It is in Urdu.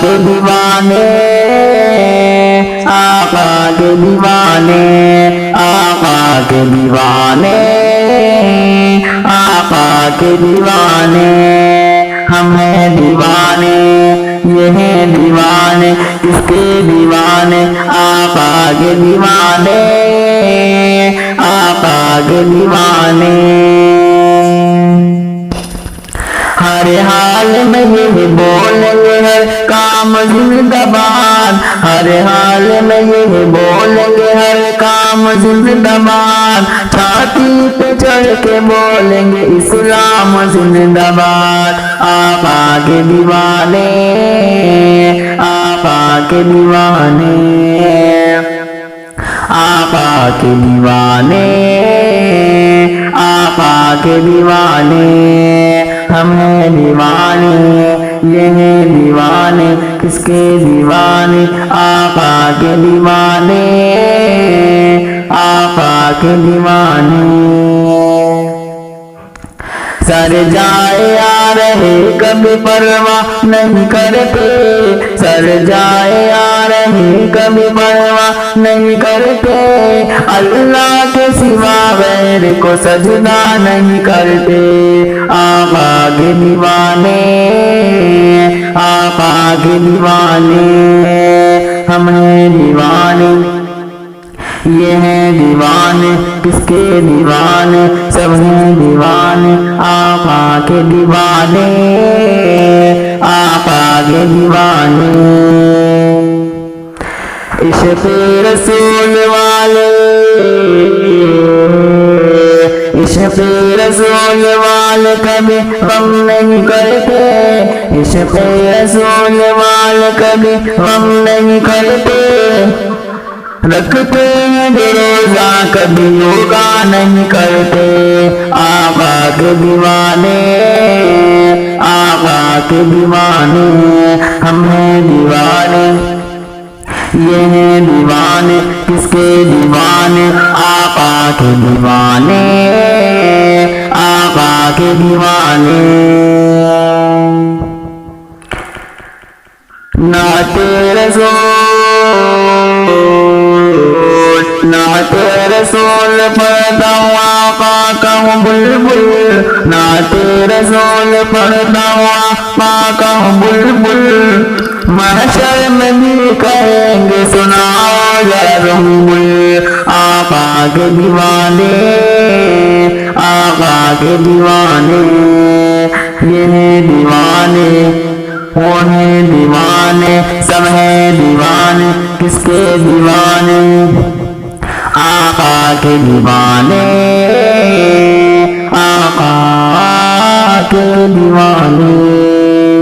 کے دیوانے آقا کے دیوانے آقا کے دیوانے آقا کے دیوانے ہم ہیں دیوانے یہ ہیں دیوانے کس کے دیوانے آقا کے دیوانے آقا کے دیوانے ہر حال میں یہ بولیں گے ہر کام زندہ باد ہر حال میں یہ بولیں گے ہر کام زندہ باد چھاتی پہ چڑھ کے بولیں گے اسلام زندہ باد آقا کے دیوانے آقا کے دیوانے آقا کے دیوانے آقا کے دیوانے ہم ہیں دیوانے یہ ہیں دیوانے کس کے دیوانے آقا کے دیوانے آقا کے دیوانے سر جائے آ رہے کبھی پرواہ نہیں کرتے سر جائے آ رہے کبھی پرواہ نہیں کرتے اللہ کے سوا غیر کو سجدہ نہیں کرتے آقا کے دیوانے آقا کے دیوانے ہم ہیں دیوانے یہ ہیں دیوانے کس کے دیوانے سب ہیں دیوانے آقا کے دیوانے آقا کے دیوانے عشق رسول والے عشق رسول والے کبھی غم نہیں کرتے عشق رسول والے کبھی غم نہیں کرتے رکھتے ہیں روزہ کبھی یوگا نہیں کرتے آقا کے دیوانے آقا کے دیوانے ہم ہیں دیوانے یہ ہیں دیوانے کس کے دیوانے آقا کے دیوانے آقا کے دیوانے نعت رسول پڑھتا ہوں آقا کا ہوں بلبل نعت رسول پڑھتا ہوں آقا کا ہوں بلبل محشر میں بھی کہیں گے سناؤ یا رسول آقا کے دیوانے آقا کے دیوانے یہ ہیں دیوانے وہ ہیں دیوانے سب ہیں دیوانے کس کے دیوانے آقا کے دیوانے آقا کے دیوانے